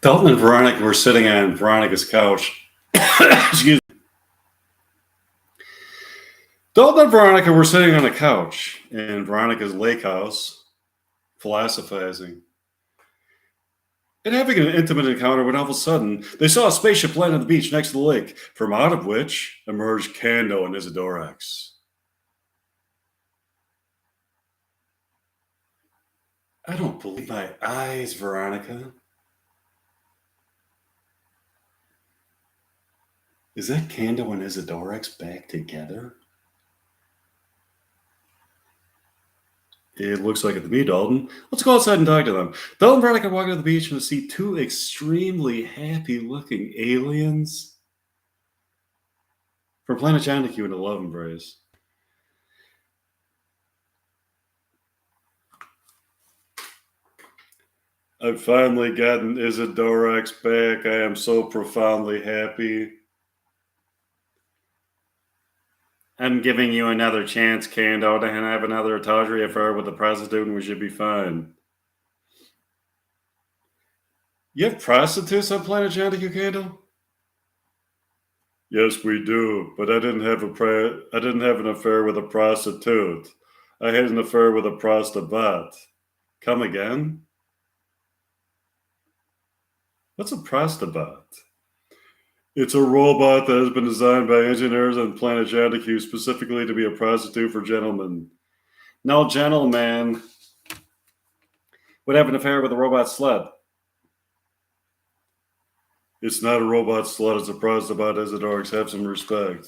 Dalton and Veronica were sitting on Veronica's couch. Excuse me. Dalton and Veronica were sitting on a couch in Veronica's lake house, philosophizing and having an intimate encounter when all of a sudden they saw a spaceship land on the beach next to the lake, from out of which emerged Kando and Isidorax. I don't believe my eyes, Veronica. Is that Kando and Isidorax back together? It looks like it to me, Dalton. Let's go outside and talk to them. Dalton and Veronica walk to the beach and see two extremely happy-looking aliens from Planet Jondaku in a love embrace. I've finally gotten Isidorax back. I am so profoundly happy. I'm giving you another chance, Kando, to have another Tawdry affair with the prostitute and we should be fine. You have prostitutes on Planet Jondaku, Kando? Yes, we do, but I didn't have an affair with a prostitute. I had an affair with a prostabat. Come again? What's a prostabat? It's a robot that has been designed by engineers on Planet Jondaku specifically to be a prostitute for gentlemen. No gentleman would have an affair with a robot slut. It's not a robot slut, it's a prostabat, Isidorax. Have some respect.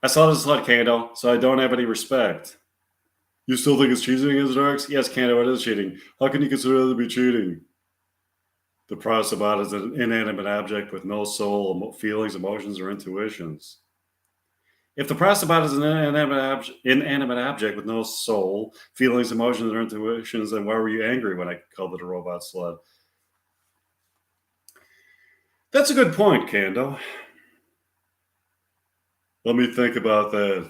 I saw the slut, Kando, so I don't have any respect. You still think it's cheating, Isidorax? Yes, Kando, it is cheating. How can you consider that to be cheating? The prostabat is an inanimate object with no soul, feelings, emotions, or intuitions. If the prostabat is an inanimate object with no soul, feelings, emotions, or intuitions, then why were you angry when I called it a robot slut? That's a good point, Kando. Let me think about that.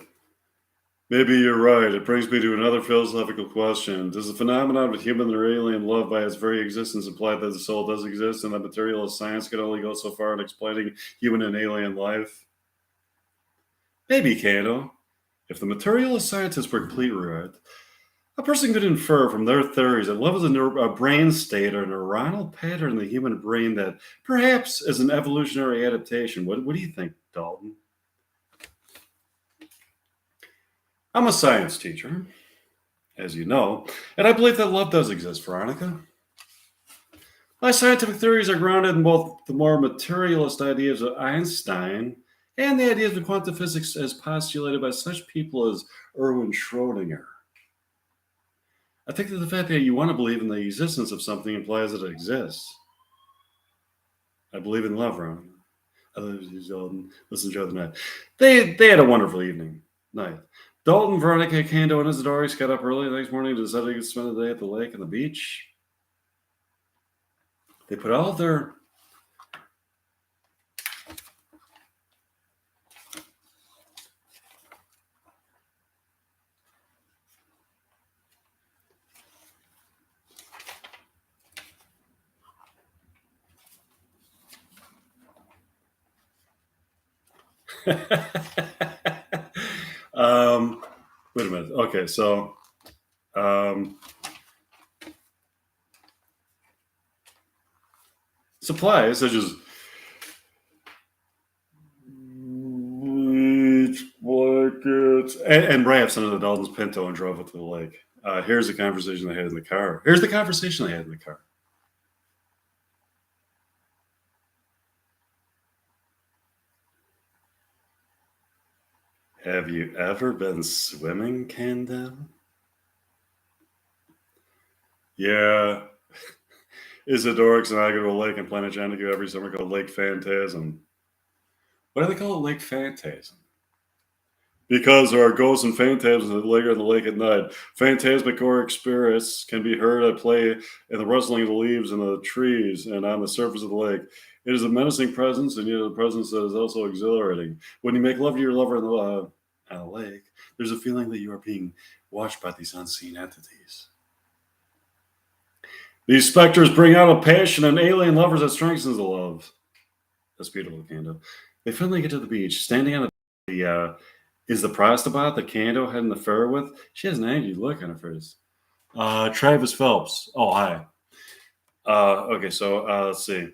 Maybe you're right. It brings me to another philosophical question. Does the phenomenon of human or alien love by its very existence imply that the soul does exist and that materialist science can only go so far in explaining human and alien life? Maybe, Kando. If the materialist scientists were completely right, a person could infer from their theories that love is a brain state or neuronal pattern in the human brain that perhaps is an evolutionary adaptation. What do you think, Dalton? I'm a science teacher, as you know, and I believe that love does exist, Veronica. My scientific theories are grounded in both the more materialist ideas of Einstein and the ideas of quantum physics as postulated by such people as Erwin Schrödinger. I think that the fact that you want to believe in the existence of something implies that it exists. I believe in love, Veronica. I love you, Dalton. Listen to the other night. They had a wonderful night. Dalton, Veronica, Kando, and Isidorax got up early the next morning to decide to spend the day at the lake and the beach. They put all of their wait a minute. Okay, so supplies such as blankets and wraps under the Dalton's Pinto and drove up to the lake. Here's the conversation they had in the car. Have you ever been swimming, Kando? Yeah. Isidorax and I go to a lake in Planet Jondaku every summer called Lake Phantasm. Why do they call it Lake Phantasm? Because there are ghosts and phantasms that linger in the lake at night. Phantasmagoric spirits can be heard at play in the rustling of the leaves in the trees and on the surface of the lake. It is a menacing presence, and yet a presence that is also exhilarating. When you make love to your lover on a lake, there's a feeling that you are being watched by these unseen entities. These specters bring out a passion in alien lovers that strengthens the love. That's beautiful, Kando. They finally get to the beach. Standing on is the prostitute that Kando had an affair with? She has an angry look on her face. Travis Phelps. Oh, hi. Okay, so let's see.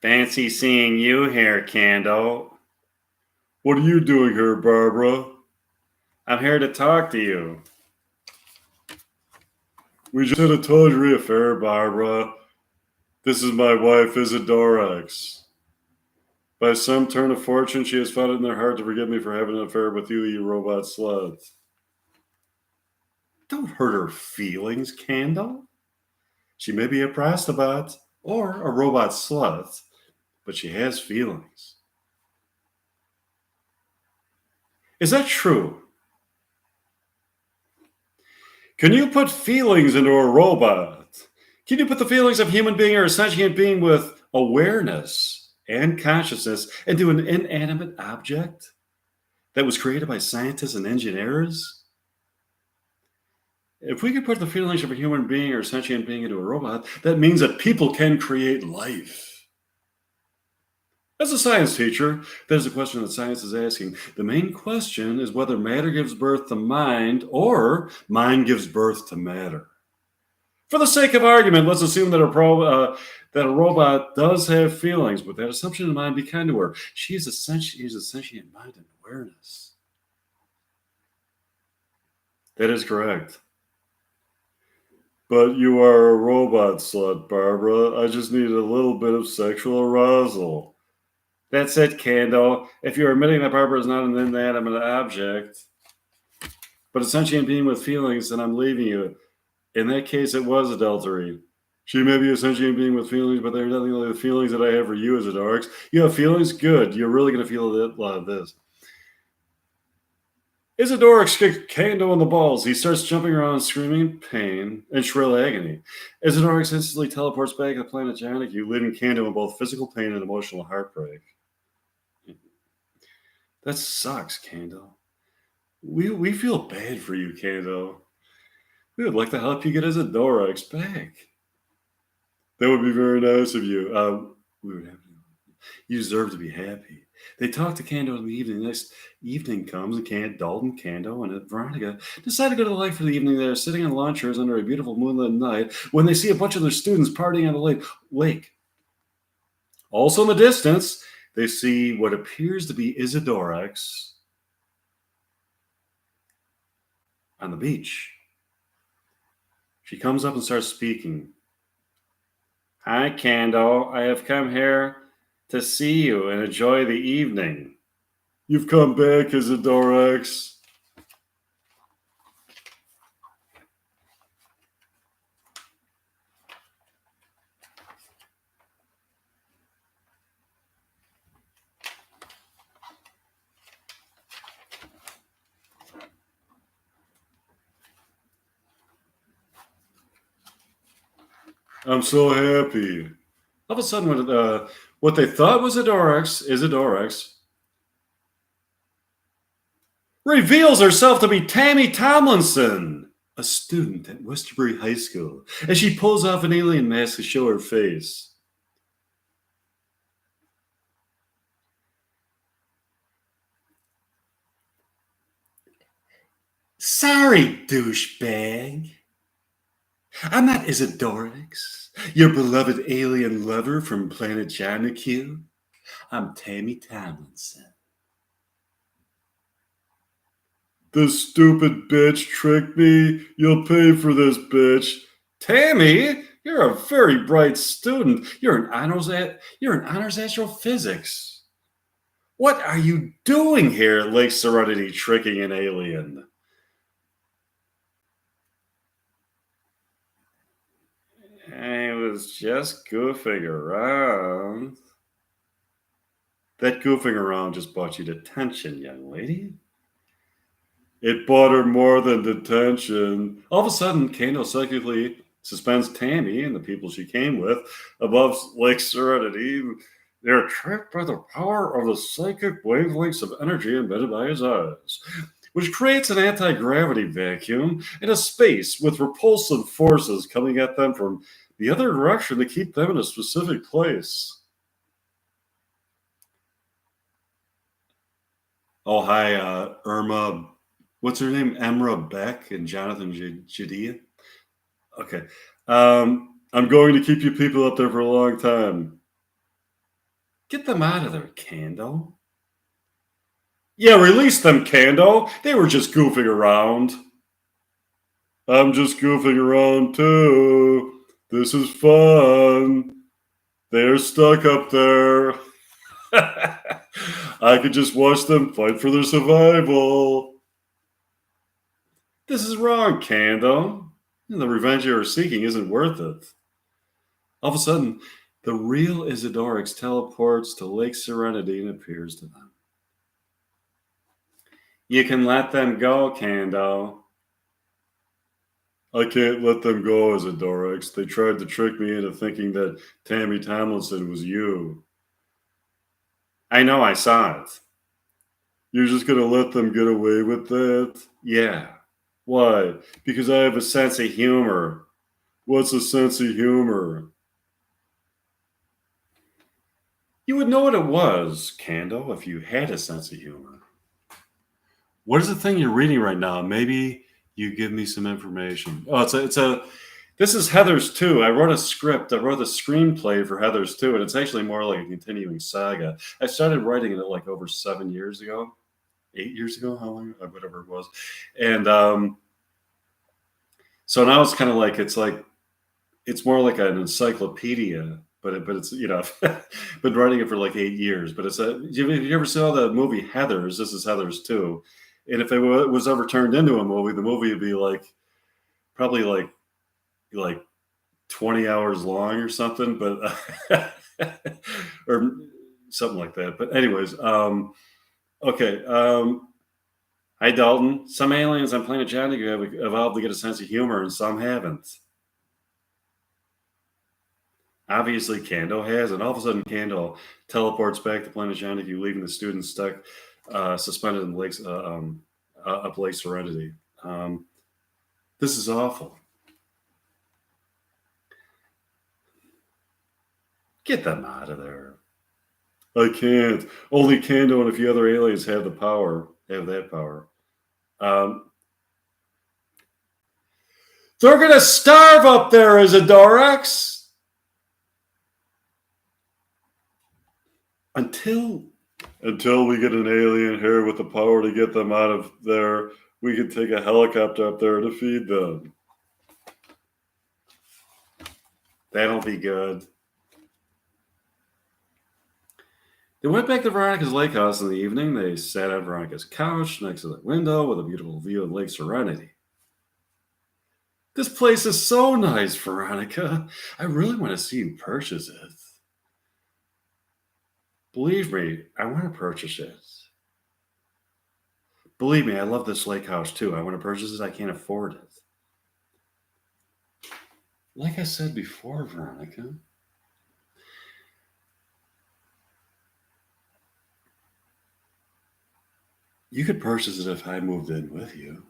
Fancy seeing you here, Kando. What are you doing here, Barbara? I'm here to talk to you. We just had a tawdry affair, Barbara. This is my wife, Isidorex. By some turn of fortune, she has found it in her heart to forgive me for having an affair with you, you robot slut. Don't hurt her feelings, Kando. She may be a prostitute or a robot slut, but she has feelings. Is that true? Can you put feelings into a robot? Can you put the feelings of a human being or a sentient being with awareness and consciousness into an inanimate object that was created by scientists and engineers? If we could put the feelings of a human being or a sentient being into a robot, that means that people can create life. As a science teacher, that is a question that science is asking. The main question is whether matter gives birth to mind or mind gives birth to matter. For the sake of argument, let's assume that a robot does have feelings. With that assumption in mind, be kind to her. She's a sentient mind and awareness. That is correct. But you are a robot slut, Barbara. I just need a little bit of sexual arousal. That's it, Kando. If you're admitting that Barbara is not an inanimate object, but a sentient being with feelings, then I'm leaving you. In that case, it was adultery. She may be a sentient being with feelings, but they're nothing like the feelings that I have for you as a Darks. You have feelings? Good. You're really going to feel a lot of this. Isidorex kicked Kando in the balls. He starts jumping around, screaming in pain and shrill agony. Isidorex instantly teleports back to the planet Janiku, leaving Kando in both physical pain and emotional heartbreak. That sucks, Kando. We feel bad for you, Kando. We would like to help you get Isidorex back. That would be very nice of you. We would have you deserve to be happy. They talk to Kando in the evening. Next evening comes, and Dalton, Kando, and Veronica decide to go to the lake for the evening. They're sitting on lawn chairs under a beautiful moonlit night when they see a bunch of their students partying on the lake. Also in the distance, they see what appears to be Isidorex on the beach. She comes up and starts speaking. Hi, Kando. I have come here to see you and enjoy the evening. You've come back, Isidorex. I'm so happy. All of a sudden, what they thought was Isidorex, reveals herself to be Tammy Tomlinson, a student at Westerbury High School, as she pulls off an alien mask to show her face. Sorry, douchebag. I'm not Isidorex, your beloved alien lover from planet Janiku. I'm Tammy Tomlinson. This stupid bitch tricked me. You'll pay for this, bitch. Tammy, you're a very bright student. You're an honors astrophysics. What are you doing here at Lake Serenity tricking an alien? I was just goofing around. That goofing around just bought you detention, young lady. It bought her more than detention. All of a sudden, Kando psychically suspends Tammy and the people she came with above Lake Serenity. They're trapped by the power of the psychic wavelengths of energy emitted by his eyes. which creates an anti-gravity vacuum in a space with repulsive forces coming at them from the other direction to keep them in a specific place. Oh, hi, Irma. What's her name? Emra Beck and Jonathan Jadea. Okay. I'm going to keep you people up there for a long time. Get them out of there, Kando. Yeah, release them, Kando. They were just goofing around. I'm just goofing around too. This is fun. They're stuck up there. I could just watch them fight for their survival. This is wrong, Kando. The revenge you are seeking isn't worth it. All of a sudden, the real Isidorix teleports to Lake Serenity and appears to them. You can let them go, Kando. I can't let them go, Isidorix. They tried to trick me into thinking that Tammy Tomlinson was you. I know, I saw it. You're just gonna let them get away with that? Yeah. Why? Because I have a sense of humor. What's a sense of humor? You would know what it was, Kando, if you had a sense of humor. What is the thing you're reading right now? Maybe you give me some information. Oh, this is Heathers 2. I wrote a script. I wrote a screenplay for Heathers 2, and it's actually more like a continuing saga. I started writing it like over 7 years ago, 8 years ago, how long, whatever it was. And so now it's kind of like, it's more like an encyclopedia, but it's been writing it for like 8 years. But if you ever saw the movie Heathers, this is Heathers 2. And if it was ever turned into a movie, the movie would be probably like 20 hours long or something, but or something like that. But anyways, okay. Hi, Dalton. Some aliens on planet Johnny have evolved to get a sense of humor, and some haven't. Obviously, Kando has, and all of a sudden, Kando teleports back to planet Johnny, leaving the students stuck, suspended in lakes, up Lake Serenity. This is awful. Get them out of there. I can't. Only Kando and a few other aliens have that power. They're gonna starve up there, Isidorix. Until we get an alien here with the power to get them out of there, we can take a helicopter up there to feed them. That'll be good. They went back to Veronica's lake house in the evening. They sat on Veronica's couch next to the window with a beautiful view of Lake Serenity. This place is so nice, Veronica. I really want to see you purchase it. Believe me, I want to purchase it. Believe me, I love this lake house too. I want to purchase it. I can't afford it. Like I said before, Veronica, you could purchase it if I moved in with you.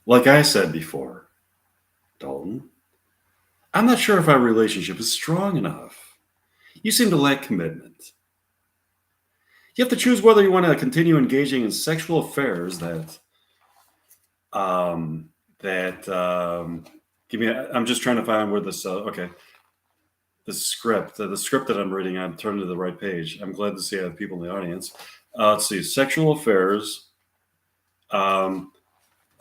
Like I said before, Dalton, I'm not sure if our relationship is strong enough. You seem to lack commitment. You have to choose whether you want to continue engaging in sexual affairs give me. I'm just trying to find where this. Okay, the script that I'm reading. I'm turning to the right page. I'm glad to see I have people in the audience. Let's see, sexual affairs. Oh,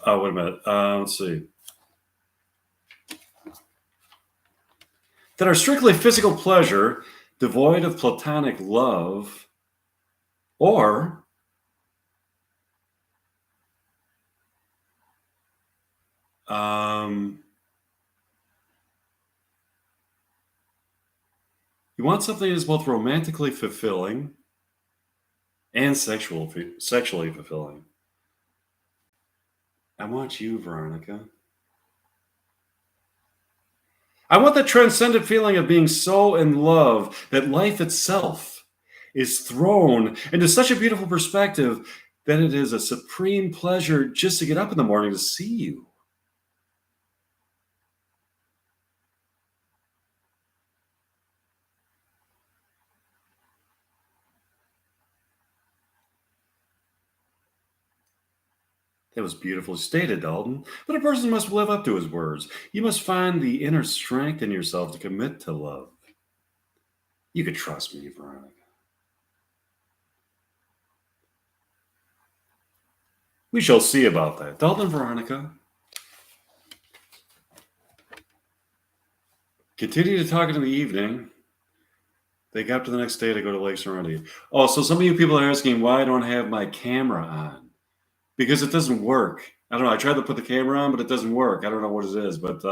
wait a minute. Let's see. That are strictly physical pleasure, devoid of platonic love, or you want something that's both romantically fulfilling and sexually fulfilling. I want you, Veronica. I want that transcendent feeling of being so in love that life itself is thrown into such a beautiful perspective that it is a supreme pleasure just to get up in the morning to see you. That was beautifully stated, Dalton. But a person must live up to his words. You must find the inner strength in yourself to commit to love. You could trust me, Veronica. We shall see about that. Dalton and Veronica continue to talk in the evening. They got up to the next day to go to Lake Serenity. Oh, so some of you people are asking why I don't have my camera on. Because it doesn't work. I don't know. I tried to put the camera on, but it doesn't work. I don't know what it is. But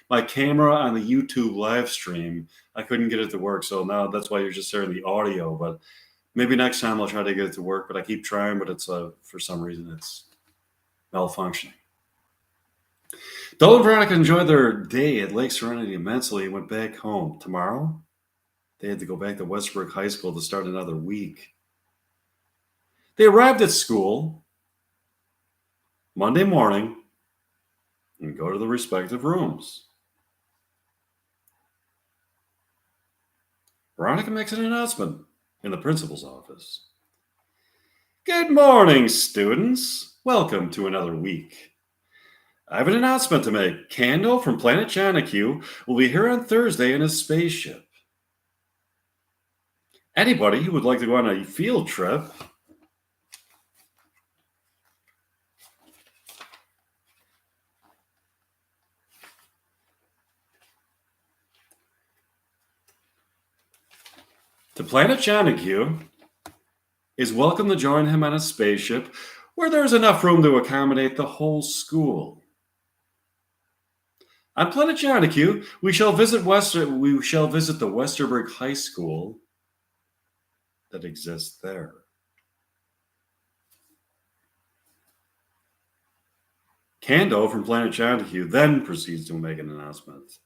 my camera on the YouTube live stream, I couldn't get it to work. So now that's why you're just hearing the audio. But maybe next time I'll try to get it to work. But I keep trying, but it's for some reason it's malfunctioning. Dole and Veronica enjoyed their day at Lake Serenity immensely and went back home. Tomorrow, they had to go back to Westbrook High School to start another week. They arrived at school Monday morning and go to the respective rooms. Veronica makes an announcement in the principal's office. Good morning, students. Welcome to another week. I have an announcement to make. Candle from Planet Jonahue will be here on Thursday in his spaceship. Anybody who would like to go on a field trip to Planet Jonahue is welcome to join him on a spaceship where there is enough room to accommodate the whole school. On Planet Jonahue, we shall visit the Westerberg High School that exists there. Kando from Planet Jonahue then proceeds to make an announcement.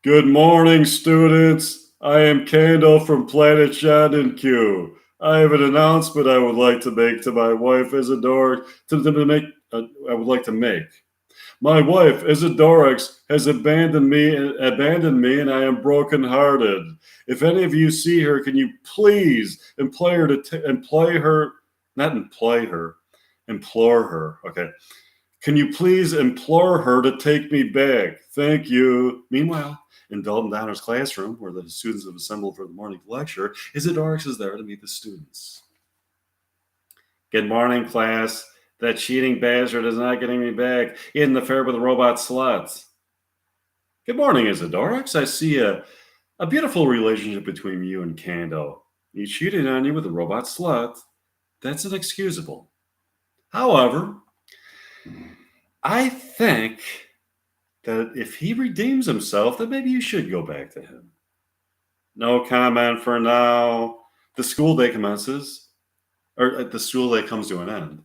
Good morning, students. I am Kando from Planet Jonahue. I have an announcement I would like to make to my wife Isadora. I would like to make. My wife Isadorix has abandoned me, and I am brokenhearted. If any of you see her, can you please implore her? Okay. Can you please implore her to take me back? Thank you. Meanwhile, in Dalton Donner's classroom, where the students have assembled for the morning lecture, Isadorix is there to meet the students. Good morning, class. That cheating bastard is not getting me back. He had an affair with a robot slut. Good morning, Isadorix. I see a beautiful relationship between you and Kando. He cheated on you with a robot slut. That's inexcusable. However, I think that if he redeems himself, then maybe you should go back to him. No comment for now. The school day commences, or the school day comes to an end.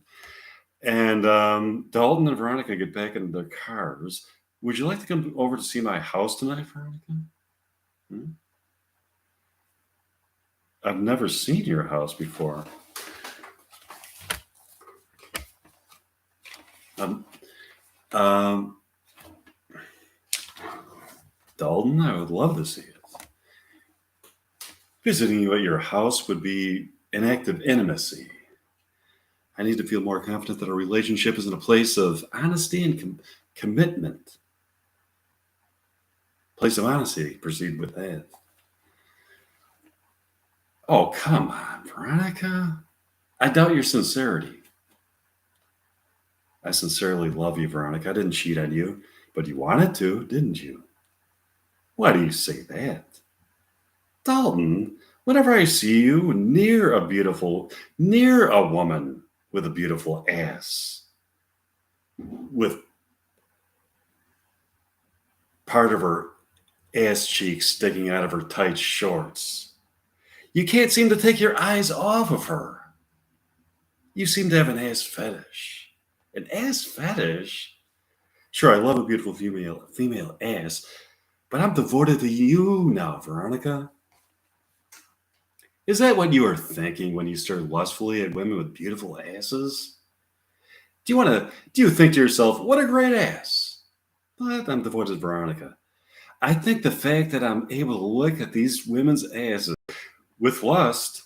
And Dalton and Veronica get back into their cars. Would you like to come over to see my house tonight, Veronica? I've never seen your house before. Dalton, I would love to see it. Visiting you at your house would be an act of intimacy. I need to feel more confident that our relationship is in a place of honesty and commitment. Place of honesty. Proceed with that. Oh, come on, Veronica. I doubt your sincerity. I sincerely love you, Veronica. I didn't cheat on you, but you wanted to, didn't you? Why do you say that? Dalton, whenever I see you near a woman with a beautiful ass, with part of her ass cheek sticking out of her tight shorts, you can't seem to take your eyes off of her. You seem to have an ass fetish. An ass fetish? Sure, I love a beautiful female ass, but I'm devoted to you now, Veronica. Is that what you were thinking when you stared lustfully at women with beautiful asses? Do you think to yourself, what a great ass? But I'm devoted to Veronica. I think the fact that I'm able to look at these women's asses with lust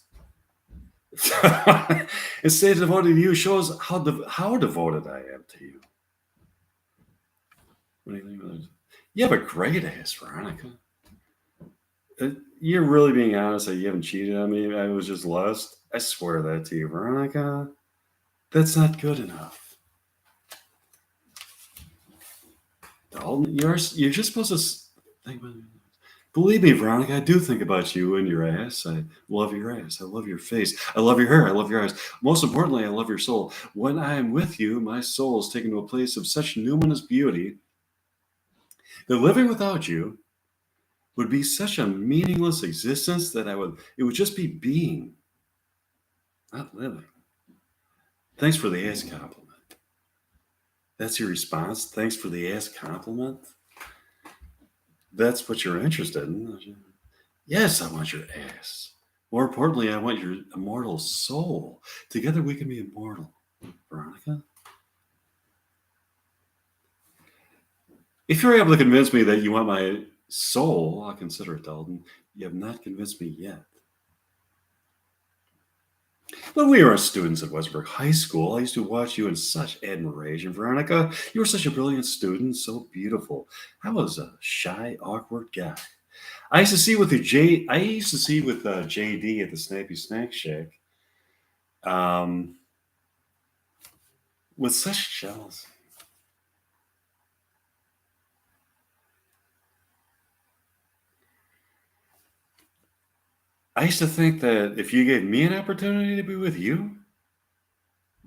and stay devoted to you shows how devoted I am to you. What do you think of that? You have a great ass, Veronica. You're really being honest that you haven't cheated on me. I was just lust. I swear that to you, Veronica. That's not good enough. Dalton, you're just supposed to think about it. Believe me, Veronica, I do think about you and your ass. I love your ass. I love your face. I love your hair. I love your eyes. Most importantly, I love your soul. When I am with you, my soul is taken to a place of such numinous beauty that living without you would be such a meaningless existence that it would just be being, not living. Thanks for the ass compliment. That's your response. Thanks for the ass compliment. That's what you're interested in. Yes, I want your ass. More importantly, I want your immortal soul. Together we can be immortal. Veronica? If you're able to convince me that you want my soul, I'll consider it, Dalton. You have not convinced me yet. When we were students at Westbrook High School, I used to watch you in such admiration, Veronica. You were such a brilliant student, so beautiful. I was a shy, awkward guy. I used to see with JD at the Snappy Snack Shack um, with such jealousy. I used to think that if you gave me an opportunity to be with you,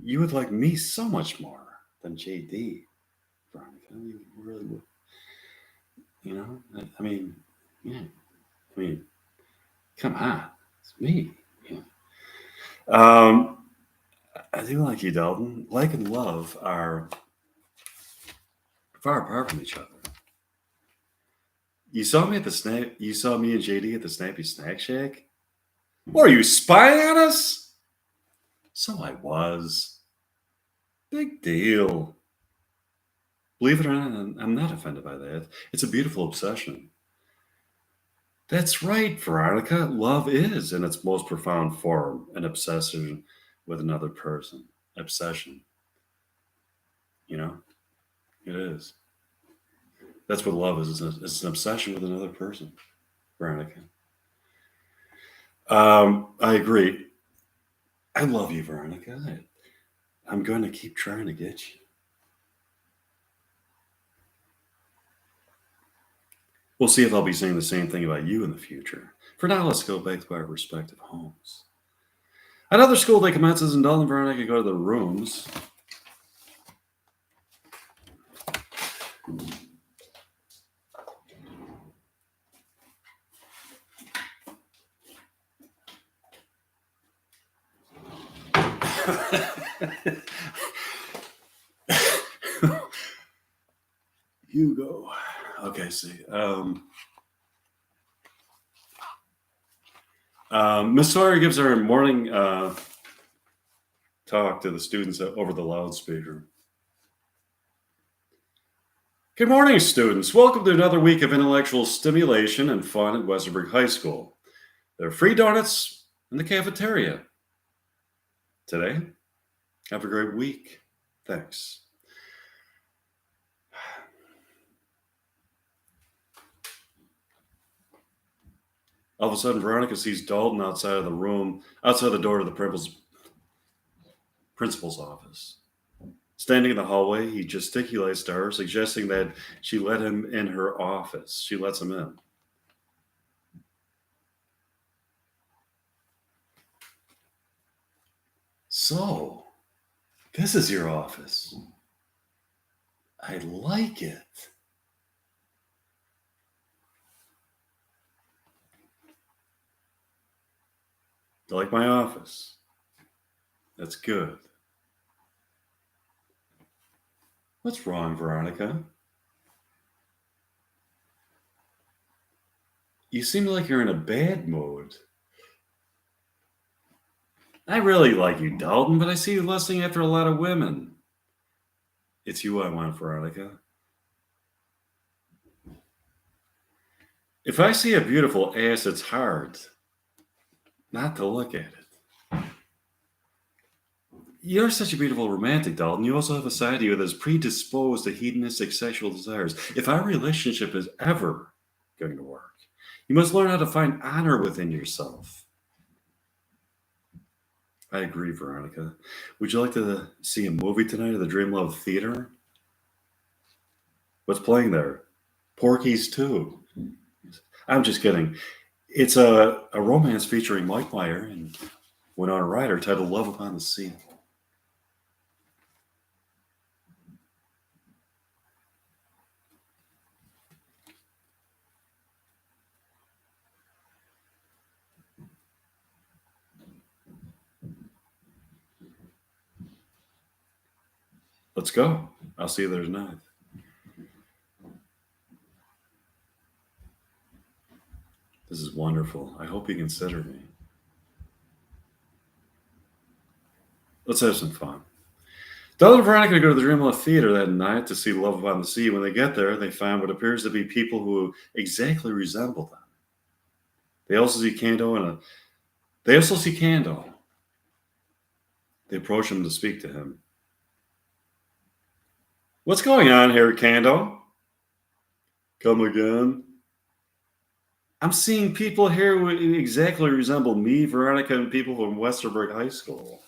you would like me so much more than JD, Veronica. You really would. You know, I mean, yeah. I mean, come on, it's me. Yeah. Um, I do like you, Dalton. Like and love are far apart from each other. You saw me and JD at the Snappy Snack Shack. What are you spying on us? So I was. Big deal. Believe it or not, I'm not offended by that. It's a beautiful obsession. That's right, Veronica. Love is, in its most profound form, an obsession with another person. Obsession. You know, it is. That's what love is. It's an obsession with another person, Veronica. I agree. I love you, Veronica. I'm going to keep trying to get you. We'll see if I'll be saying the same thing about you in the future. For now, let's go back to our respective homes. Another school day commences, and Dawn and Veronica go to their rooms. Hugo. Okay, see. Miss Sawyer gives her morning talk to the students over the loudspeaker. Good morning, students. Welcome to another week of intellectual stimulation and fun at Westerberg High School. There are free donuts in the cafeteria today. Have a great week. Thanks. All of a sudden, Veronica sees Dalton outside the door to the principal's office. Standing in the hallway, he gesticulates to her, suggesting that she let him in her office. She lets him in. So, this is your office. I like it. You like my office? That's good. What's wrong, Veronica? You seem like you're in a bad mood. I really like you, Dalton, but I see you lusting after a lot of women. It's you I want, Veronica. If I see a beautiful ass, it's hard not to look at it. You're such a beautiful romantic, Dalton. You also have a side of you that is predisposed to hedonistic sexual desires. If our relationship is ever going to work, you must learn how to find honor within yourself. I agree, Veronica. Would you like to see a movie tonight at the Dream Love Theater? What's playing there? Porky's 2. I'm just kidding. It's a romance featuring Mike Meyer and Winona Ryder titled Love Upon the Sea. Let's go. I'll see you there tonight. This is wonderful. I hope you consider me. Let's have some fun. Dalton and Veronica go to the Dreamland Theater that night to see Love Upon the Sea. When they get there, they find what appears to be people who exactly resemble them. They also see Cando. They approach him to speak to him. What's going on here, Cando? Come again? I'm seeing people here who exactly resemble me, Veronica, and people from Westerberg High School.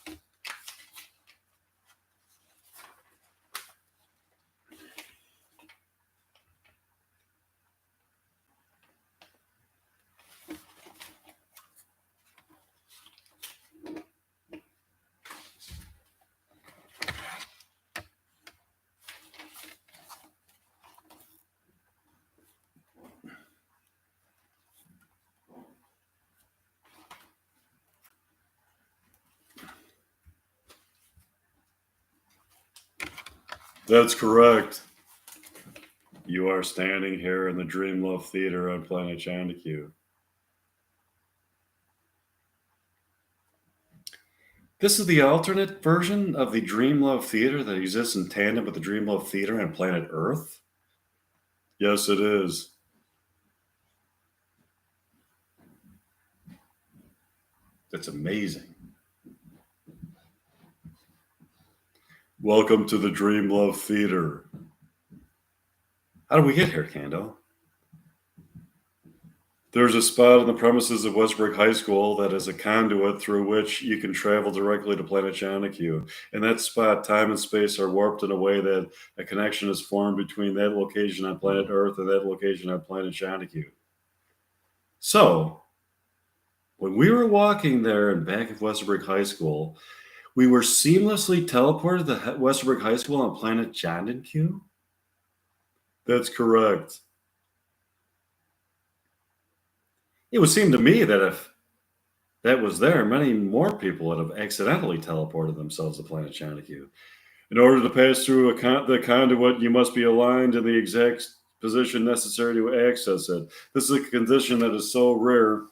That's correct. You are standing here in the Dream Love Theater on Planet Chandiku. This is the alternate version of the Dream Love Theater that exists in tandem with the Dream Love Theater on planet Earth? Yes, it is. That's amazing. Welcome to the Dream Love Theater. How did we get here, Cando? There's a spot on the premises of Westbrook High School that is a conduit through which you can travel directly to Planet Chandiku. In that spot, time and space are warped in a way that a connection is formed between that location on planet Earth and that location on Planet Chandiku. So, when we were walking there in back of Westbrook High School, we were seamlessly teleported to Westbrook High School on Planet Chandiku? That's correct. It would seem to me that if that was there, many more people would have accidentally teleported themselves to Planet Chandiku. In order to pass through the conduit, you must be aligned in the exact position necessary to access it. This is a condition that is so rare.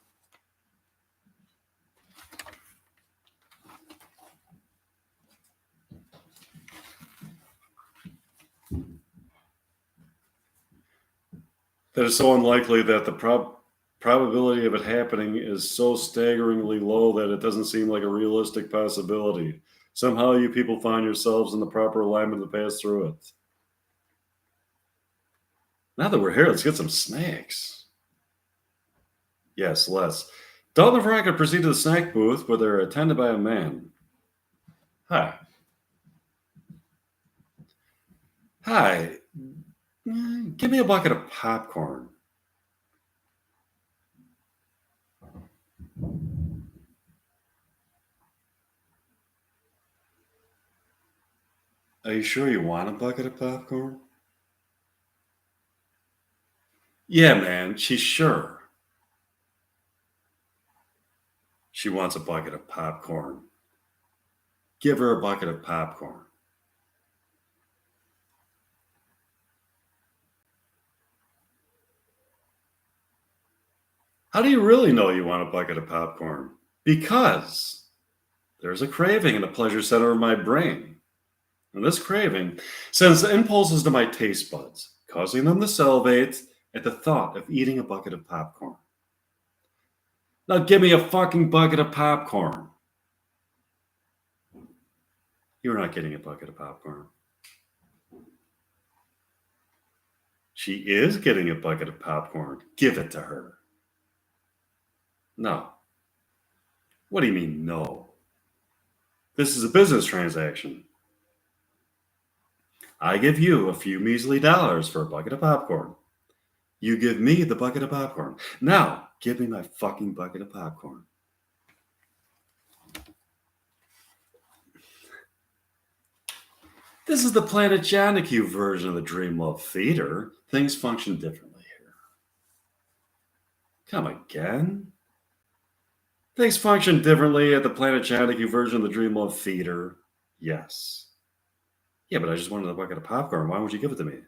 That is so unlikely that the probability of it happening is so staggeringly low that it doesn't seem like a realistic possibility. Somehow you people find yourselves in the proper alignment to pass through it. Now that we're here, let's get some snacks. Yes, let's. Dalton and Veronica proceed to the snack booth where they're attended by a man. Hi. Hi. Give me a bucket of popcorn. Are you sure you want a bucket of popcorn? Yeah, man, she's sure. She wants a bucket of popcorn. Give her a bucket of popcorn. How do you really know you want a bucket of popcorn? Because there's a craving in the pleasure center of my brain. And this craving sends impulses to my taste buds, causing them to salivate at the thought of eating a bucket of popcorn. Now give me a fucking bucket of popcorn. You're not getting a bucket of popcorn. She is getting a bucket of popcorn. Give it to her. No. What do you mean, no? This is a business transaction. I give you a few measly dollars for a bucket of popcorn. You give me the bucket of popcorn. Now, give me my fucking bucket of popcorn. This is the Planet Janicue version of the Dream Love Theater. Things function differently here. Come again? Things function differently at the Planet Janicue version of the Dream Love Theater. Yes. Yeah, but I just wanted a bucket of popcorn. Why would you give it to me?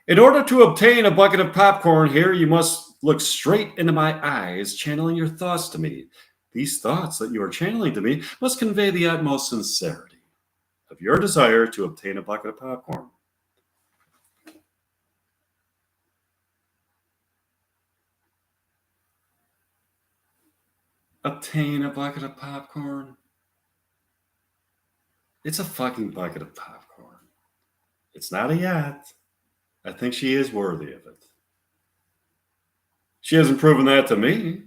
In order to obtain a bucket of popcorn here, you must look straight into my eyes, channeling your thoughts to me. These thoughts that you are channeling to me must convey the utmost sincerity of your desire to obtain a bucket of popcorn. Obtain a bucket of popcorn? It's a fucking bucket of popcorn. It's not a yacht. I think she is worthy of it. She hasn't proven that to me.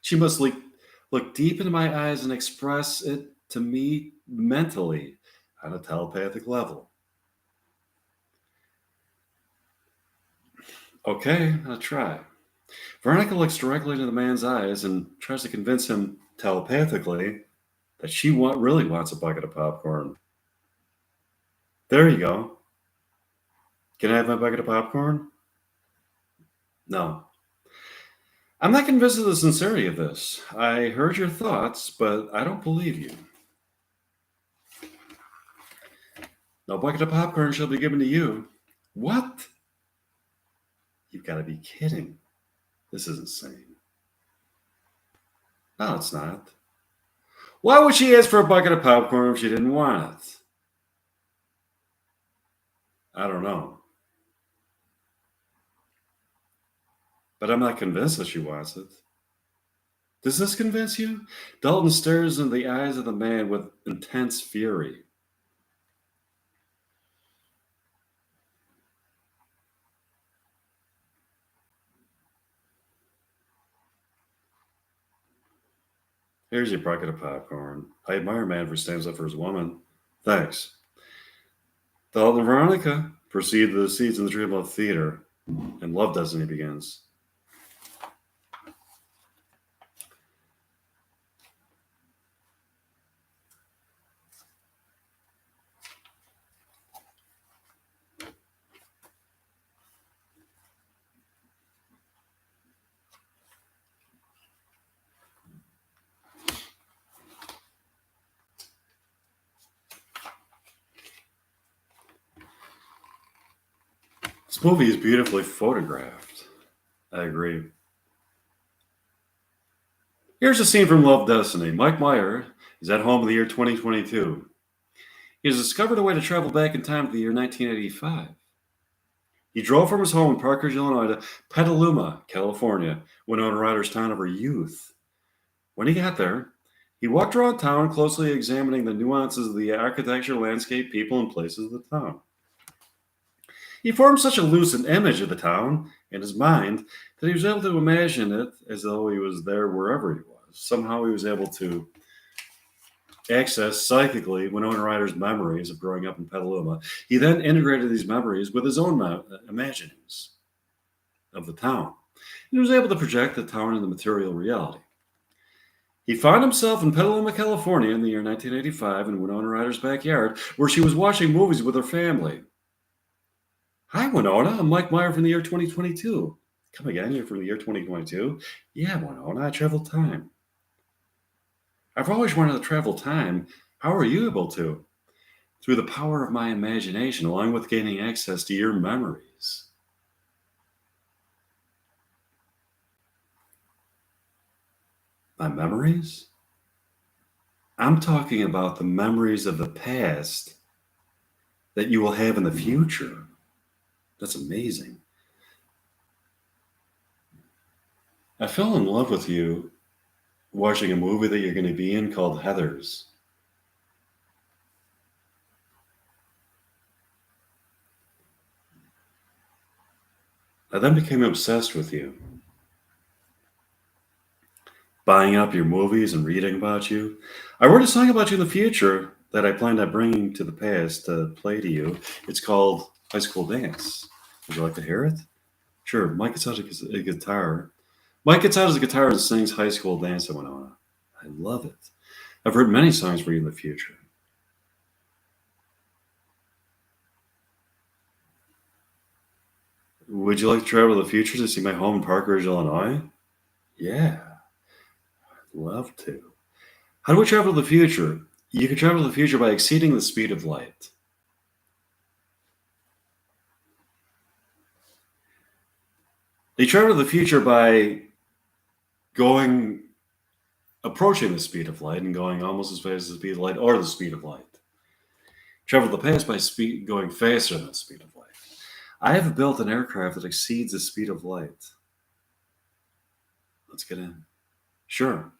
She must look deep into my eyes and express it to me mentally on a telepathic level. Okay, I'll try. Veronica looks directly into the man's eyes and tries to convince him telepathically that she really wants a bucket of popcorn. There you go. Can I have my bucket of popcorn? No. I'm not convinced of the sincerity of this. I heard your thoughts, but I don't believe you. No bucket of popcorn shall be given to you. What? You've got to be kidding. This is insane. No, it's not. Why would she ask for a bucket of popcorn if she didn't want it? I don't know. But I'm not convinced that she wants it. Does this convince you? Dalton stares into the eyes of the man with intense fury. Here's your bucket of popcorn. I admire a man who stands up for his woman. Thanks. Dalton and Veronica proceed to the seats in the Dream Love Theater, and Love Destiny begins. This movie is beautifully photographed. I agree. Here's a scene from Love Destiny. Mike Meyer is at home in the year 2022. He has discovered a way to travel back in time to the year 1985. He drove from his home in Parkers, Illinois to Petaluma, California, Winona Ryder's town of her youth. When he got there, he walked around town closely examining the nuances of the architecture, landscape, people, and places of the town. He formed such a lucid image of the town in his mind that he was able to imagine it as though he was there wherever he was. Somehow he was able to access psychically Winona Ryder's memories of growing up in Petaluma. He then integrated these memories with his own imaginings of the town. And he was able to project the town into material reality. He found himself in Petaluma, California in the year 1985 in Winona Ryder's backyard, where she was watching movies with her family. Hi, Winona. I'm Mike Meyer from the year 2022. Come again, you're from the year 2022? Yeah, Winona, I travel time. I've always wanted to travel time. How are you able to? Through the power of my imagination, along with gaining access to your memories. My memories? I'm talking about the memories of the past that you will have in the future. That's amazing. I fell in love with you watching a movie that you're going to be in called Heathers. I then became obsessed with you, buying up your movies and reading about you. I wrote a song about you in the future that I planned on bringing to the past to play to you. It's called High School Dance. Would you like to hear it? Sure. Mike gets out a guitar. Mike gets out his guitar and sings High School Dance at Winona. I love it. I've written many songs for you in the future. Would you like to travel to the future to see my home in Park Ridge, Illinois? Yeah, I'd love to. How do we travel to the future? You can travel to the future by exceeding the speed of light. You travel to the future by going, approaching the speed of light and going almost as fast as the speed of light or the speed of light. Travel to the past by going faster than the speed of light. I have built an aircraft that exceeds the speed of light. Let's get in. Sure.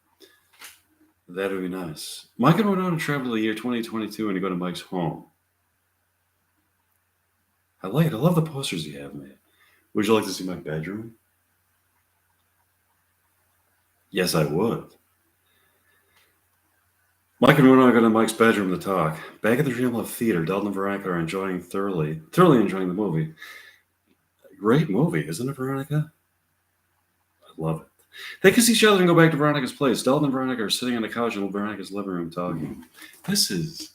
That would be nice. Mike and Winona travel to the year 2022 and you go to Mike's home. I like it. I love the posters you have made. Would you like to see my bedroom? Yes, I would. Mike and Winona go to Mike's bedroom to talk. Back at the Dreamlove Theater, Dalton and Veronica are thoroughly enjoying the movie. Great movie, isn't it, Veronica? I love it. They kiss each other and go back to Veronica's place. Dalton and Veronica are sitting on the couch in Veronica's living room talking. This is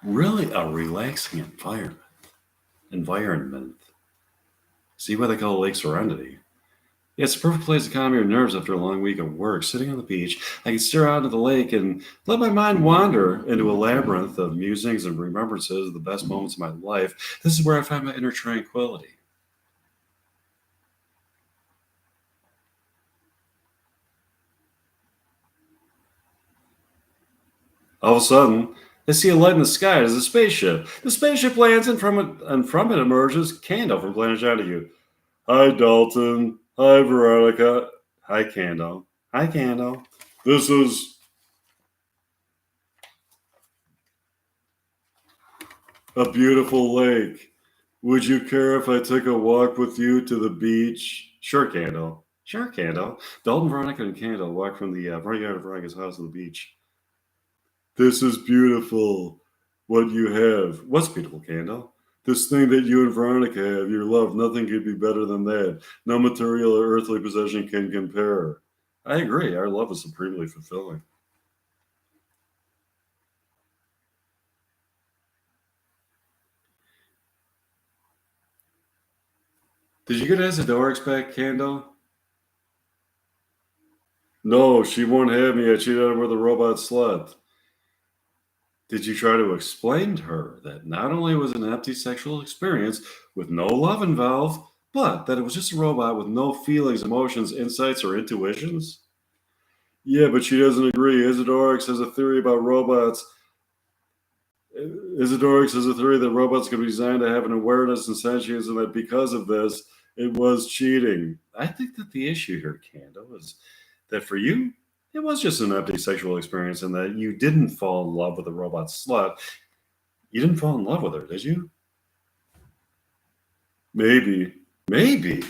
really a relaxing environment. See why they call Lake Serenity. Yeah, it's a perfect place to calm your nerves after a long week of work. Sitting on the beach, I can stare out into the lake and let my mind wander into a labyrinth of musings and remembrances of the best moments of my life. This is where I find my inner tranquility. All of a sudden, I see a light in the sky. It's a spaceship. The spaceship lands, and from it emerges Candle from Planet Donahue. Hi, Dalton. Hi, Veronica. Hi, Candle. Hi, Candle. This is a beautiful lake. Would you care if I took a walk with you to the beach? Sure, Candle. Sure, Candle. Dalton, Veronica, and Candle walk from the front yard of Veronica's house to the beach. This is beautiful. What you have. What's beautiful, Candle? This thing that you and Veronica have, your love, nothing could be better than that. No material or earthly possession can compare. I agree. Our love is supremely fulfilling. Did you get Isidorix back, Candle? No, she won't have me. I cheated on her with a robot slut. Did you try to explain to her that not only was it an empty sexual experience with no love involved, but that it was just a robot with no feelings, emotions, insights, or intuitions? Yeah, but she doesn't agree. Isidorix has a theory about robots. Isidorix has a theory that robots can be designed to have an awareness and sentience, and that because of this, it was cheating. I think that the issue here, Candle, is that for you, it was just an empty sexual experience, and that you didn't fall in love with a robot slut. You didn't fall in love with her, did you? Maybe. Maybe.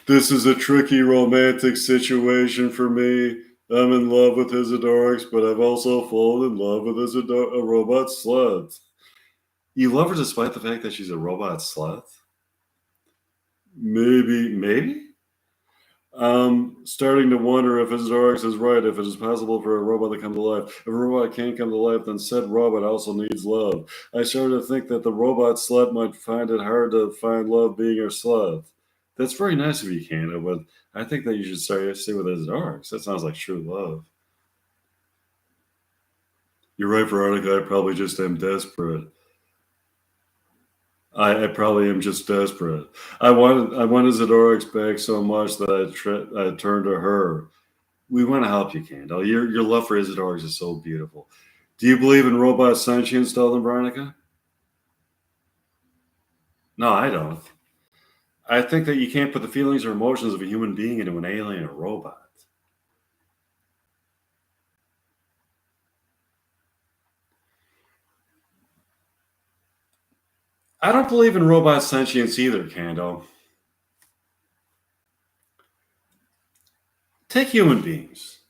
This is a tricky romantic situation for me. I'm in love with Isidorix, but I've also fallen in love with a robot slut. You love her despite the fact that she's a robot slut? Maybe. I'm starting to wonder if Isidorix is right, if it is possible for a robot to come to life. If a robot can't come to life, then said robot also needs love. I started to think that the robot slut might find it hard to find love being her slut. That's very nice of you, Canada, but I think that you should stay with Isidorix. That sounds like true love. You're right, Veronica. I probably just am desperate. I probably am just desperate. I wanted Zadorix back so much that I turned to her. We want to help you, Candle. Your love for Isidorix is so beautiful. Do you believe in robot sentience, Dalton Veronica? No, I don't. I think that you can't put the feelings or emotions of a human being into an alien or robot. I don't believe in robot sentience either, Candle. Take human beings.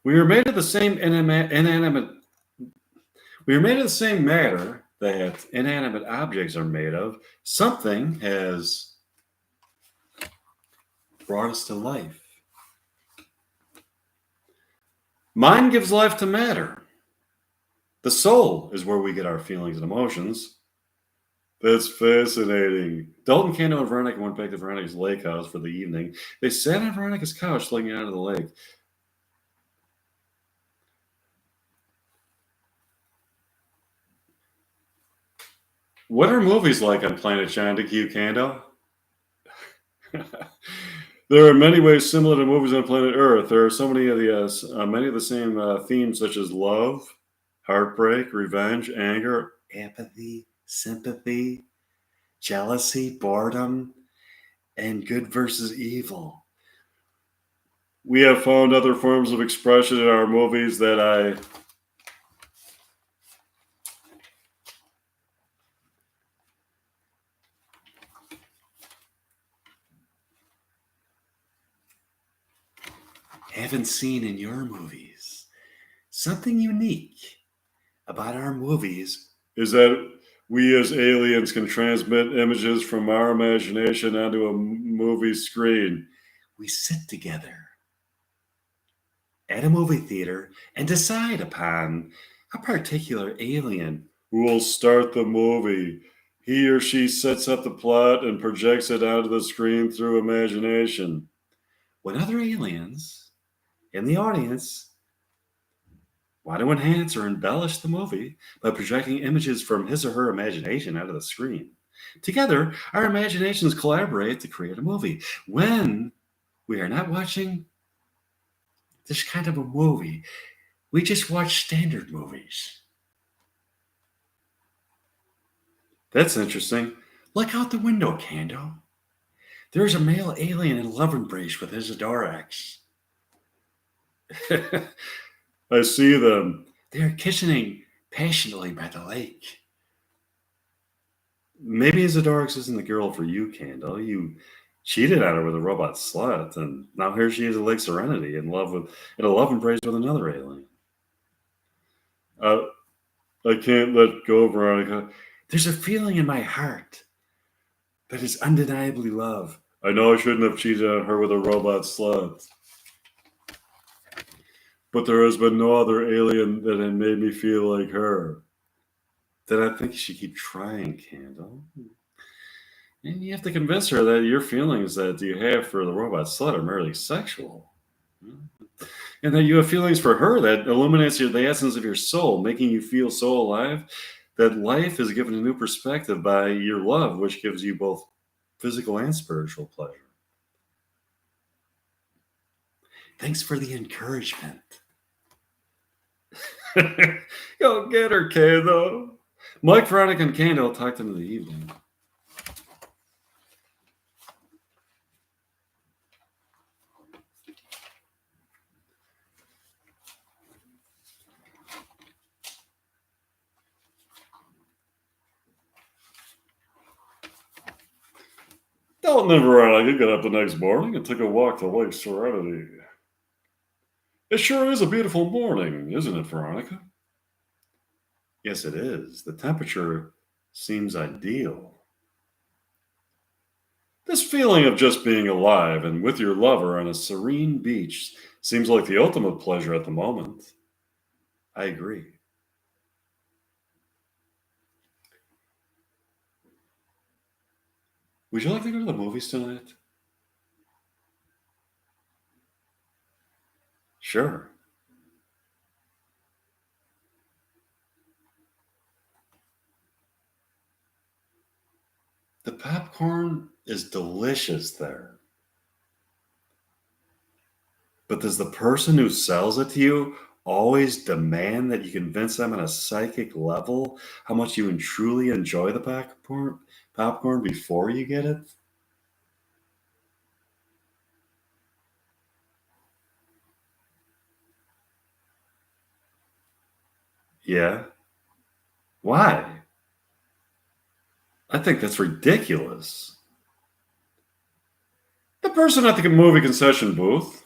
We are made of the same inanimate. We are made of the same matter that inanimate objects are made of. Something has brought us to life. Mind gives life to matter. The soul is where we get our feelings and emotions. That's fascinating. Dalton, Candle, and Veronica went back to Veronica's lake house for the evening. They sat on Veronica's couch looking out of the lake. What are movies like on Planet Shine to you, Candle? There are many ways similar to movies on planet Earth. There are so many of the same themes, such as love, heartbreak, revenge, anger, apathy, sympathy, jealousy, boredom, and good versus evil. We have found other forms of expression in our movies that I haven't seen in your movies. Something unique about our movies is that we as aliens can transmit images from our imagination onto a movie screen. We sit together at a movie theater and decide upon a particular alien who will start the movie. He or she sets up the plot and projects it onto the screen through imagination. When other aliens in the audience want to enhance or embellish the movie by projecting images from his or her imagination onto the screen. Together, our imaginations collaborate to create a movie. When we are not watching this kind of a movie, we just watch standard movies. That's interesting. Look out the window, Kando. There's a male alien in love embrace with Isidorax. I see them. They are kissing passionately by the lake. Maybe Isidorax isn't the girl for you, Candle. You cheated on her with a robot slut, and now here she is at Lake Serenity in a love embrace with another alien. Uh, I can't let go, Veronica. There's a feeling in my heart that is undeniably love. I know I shouldn't have cheated on her with a robot slut, but there has been no other alien that had made me feel like her. Then I think you should keep trying, Candle. And you have to convince her that your feelings that you have for the robot slut are merely sexual. And that you have feelings for her that illuminates the essence of your soul, making you feel so alive that life is given a new perspective by your love, which gives you both physical and spiritual pleasure. Thanks for the encouragement. Go get her, Kando. Mike, Veronica, and Candle talked into the evening. Dalton and Veronica got up the next morning and took a walk to Lake Serenity. It sure is a beautiful morning, isn't it, Veronica? Yes, it is. The temperature seems ideal. This feeling of just being alive and with your lover on a serene beach seems like the ultimate pleasure at the moment. I agree. Would you like to go to the movies tonight? Sure. The popcorn is delicious there. But does the person who sells it to you always demand that you convince them on a psychic level how much you truly enjoy the popcorn before you get it? Yeah. Why? I think that's ridiculous. The person at the movie concession booth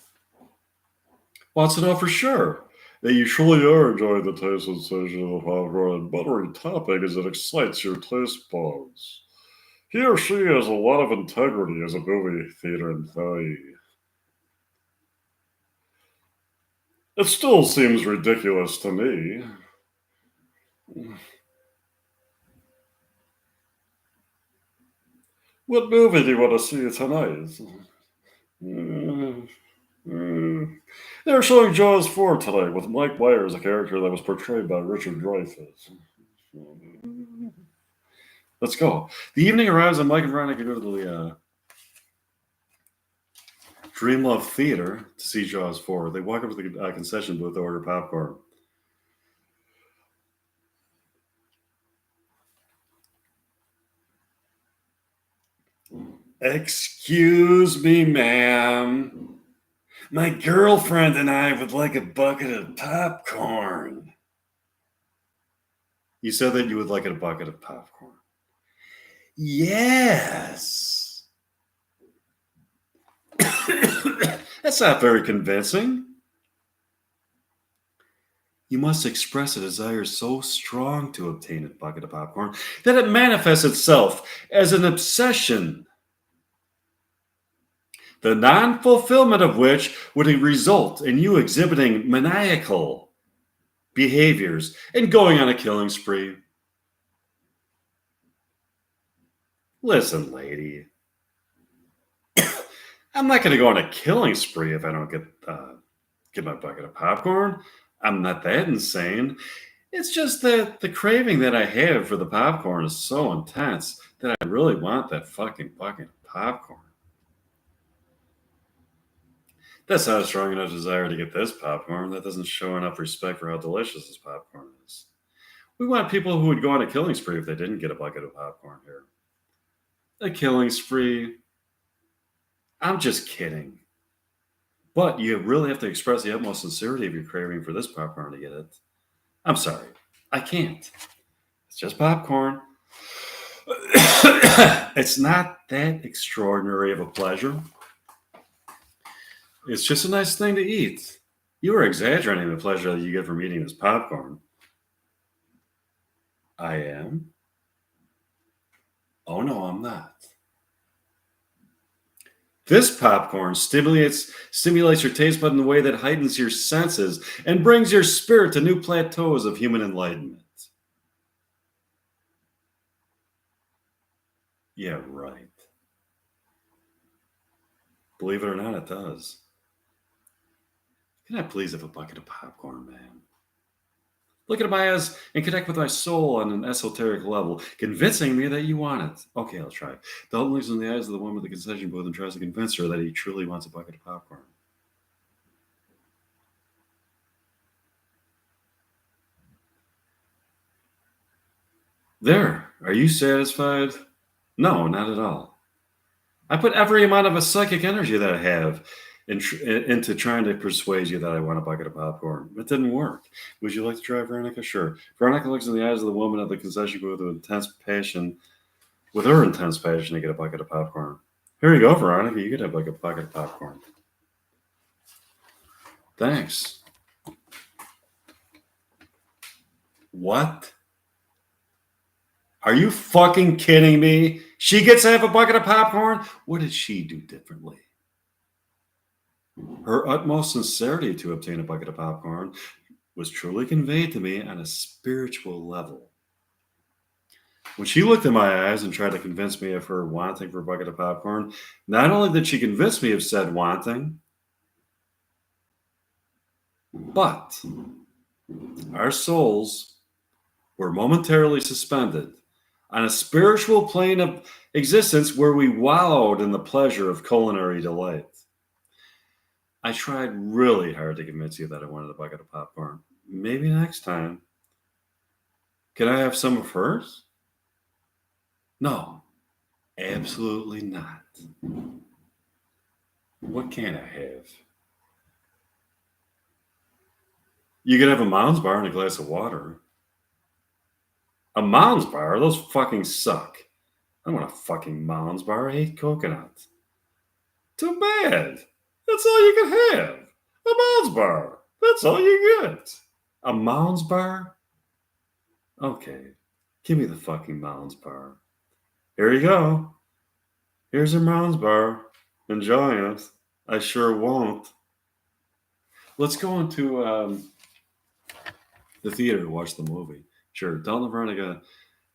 wants to know for sure that you truly are enjoying the taste sensation of the popcorn and buttery topping as it excites your taste buds. He or she has a lot of integrity as a movie theater employee. It still seems ridiculous to me. What movie do you want to see tonight? Mm, mm. They're showing Jaws 4 tonight with Mike Meyer as a character that was portrayed by Richard Dreyfuss. Let's go. The evening arrives and Mike and Veronica go to the Dream Love Theater to see Jaws 4. They walk up to the concession booth to order popcorn. Excuse me, ma'am. My girlfriend and I would like a bucket of popcorn. You said that you would like a bucket of popcorn. Yes. That's not very convincing. You must express a desire so strong to obtain a bucket of popcorn that it manifests itself as an obsession, the non fulfillment of which would result in you exhibiting maniacal behaviors and going on a killing spree. Listen, lady, I'm not going to go on a killing spree if I don't get my bucket of popcorn. I'm not that insane. It's just that the craving that I have for the popcorn is so intense that I really want that fucking bucket of popcorn. That's not a strong enough desire to get this popcorn. That doesn't show enough respect for how delicious this popcorn is. We want people who would go on a killing spree if they didn't get a bucket of popcorn here. A killing spree? I'm just kidding. But you really have to express the utmost sincerity of your craving for this popcorn to get it. I'm sorry. I can't. It's just popcorn. It's not that extraordinary of a pleasure. It's just a nice thing to eat. You are exaggerating the pleasure that you get from eating this popcorn. I am? Oh, no, I'm not. This popcorn stimulates your taste bud in a way that heightens your senses and brings your spirit to new plateaus of human enlightenment. Yeah, right. Believe it or not, it does. Can I please have a bucket of popcorn, man? Look into my eyes and connect with my soul on an esoteric level, convincing me that you want it. Okay, I'll try. The Dalton looks in the eyes of the woman at the concession booth and tries to convince her that he truly wants a bucket of popcorn. There. Are you satisfied? No, not at all. I put every amount of a psychic energy that I have into trying to persuade you that I want a bucket of popcorn. It didn't work. Would you like to try, Veronica? Sure. Veronica looks in the eyes of the woman at the concession booth with her intense passion to get a bucket of popcorn. Here you go, Veronica. You get a bucket of popcorn. Thanks. What? Are you fucking kidding me? She gets to have a bucket of popcorn? What did she do differently? Her utmost sincerity to obtain a bucket of popcorn was truly conveyed to me on a spiritual level. When she looked in my eyes and tried to convince me of her wanting for a bucket of popcorn, not only did she convince me of said wanting, but our souls were momentarily suspended on a spiritual plane of existence where we wallowed in the pleasure of culinary delight. I tried really hard to convince you that I wanted a bucket of popcorn. Maybe next time. Can I have some of hers? No, absolutely not. What can I have? You could have a Mounds bar and a glass of water. A Mounds bar? Those fucking suck. I want a fucking Mounds bar. I hate coconut. Too bad. That's all you can have. A Mounds bar. That's all you get. A Mounds bar? Okay. Give me the fucking Mounds bar. Here you go. Here's your Mounds bar. Enjoy it. I sure won't. Let's go into the theater to watch the movie. Sure. Dalton and Veronica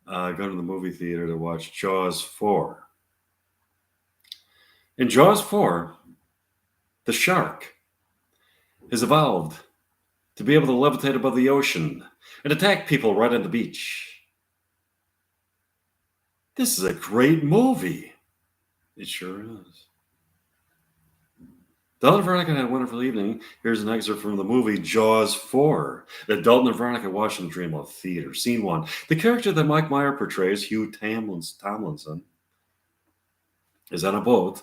go to the movie theater to watch Jaws 4. In Jaws 4, the shark has evolved to be able to levitate above the ocean and attack people right on the beach. This is a great movie. It sure is. Dalton and Veronica had a wonderful evening. Here's an excerpt from the movie Jaws 4 that Dalton and Veronica watched in the Dreamlove Theater. Scene 1. The character that Mike Meyer portrays, Hugh Tomlinson, is on a boat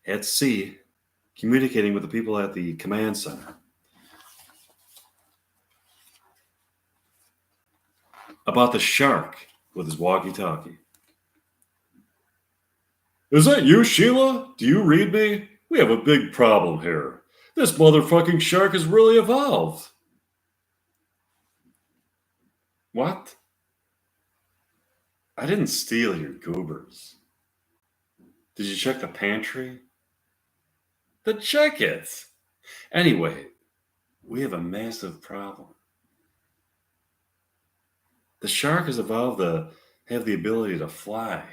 at sea communicating with the people at the command center about the shark with his walkie-talkie. Is that you, Sheila? Do you read me? We have a big problem here. This motherfucking shark has really evolved. What? I didn't steal your goobers. Did you check the pantry? Then check it. Anyway, we have a massive problem. The shark has evolved to have the ability to fly.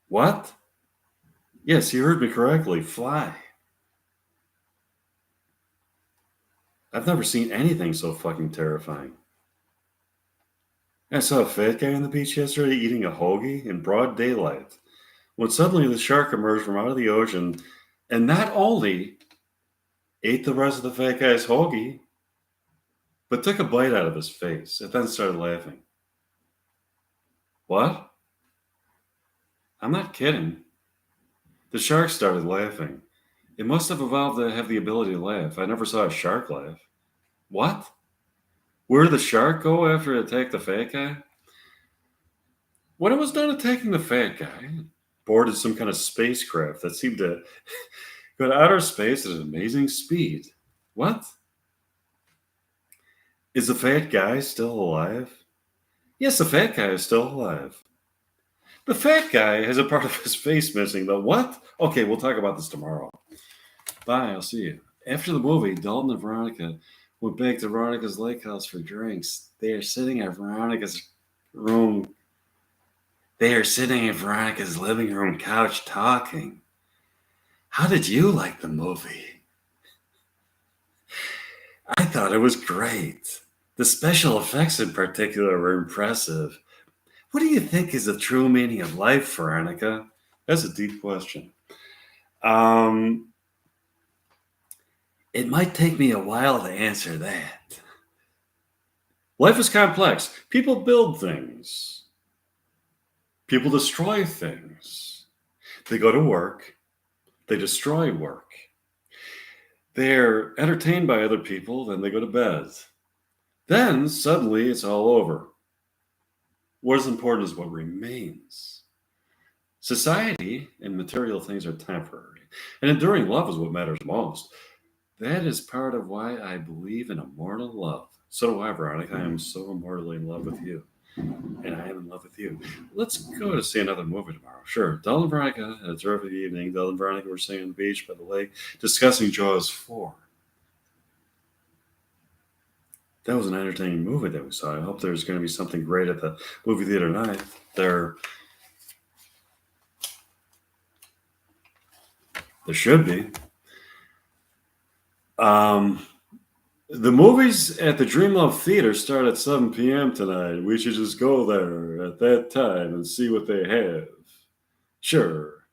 What? Yes, you heard me correctly. Fly. I've never seen anything so fucking terrifying. I saw a fat guy on the beach yesterday eating a hoagie in broad daylight when suddenly the shark emerged from out of the ocean and not only ate the rest of the fat guy's hoagie, but took a bite out of his face and then started laughing. What? I'm not kidding. The shark started laughing. It must have evolved to have the ability to laugh. I never saw a shark laugh. What? Where did the shark go after it attacked the fat guy? When it was done attacking the fat guy, it boarded some kind of spacecraft that seemed to go to outer space at an amazing speed. What? Is the fat guy still alive? Yes, the fat guy is still alive. The fat guy has a part of his face missing, though. What? Okay, we'll talk about this tomorrow. Bye, I'll see you. After the movie, Dalton and Veronica went back to Veronica's lake house for drinks. They are sitting at Veronica's room. They are sitting at Veronica's living room couch talking. How did you like the movie? I thought it was great. The special effects in particular were impressive. What do you think is the true meaning of life, Veronica? That's a deep question. It might take me a while to answer that. Life is complex. People build things. People destroy things. They go to work. They destroy work. They're entertained by other people, then they go to bed. Then, suddenly, it's all over. What is important is what remains. Society and material things are temporary, and enduring love is what matters most. That is part of why I believe in immortal love. So do I, Veronica. I am so immortally in love with you, and I am in love with you. Let's go to see another movie tomorrow. Sure. Dalton and Veronica had a terrific evening. Dalton and Veronica were sitting on the beach by the lake discussing Jaws 4. That was an entertaining movie that we saw. I hope there's going to be something great at the movie theater tonight. There should be. The movies at the Dreamlove Theater start at 7 p.m. tonight. We should just go there at that time and see what they have. Sure.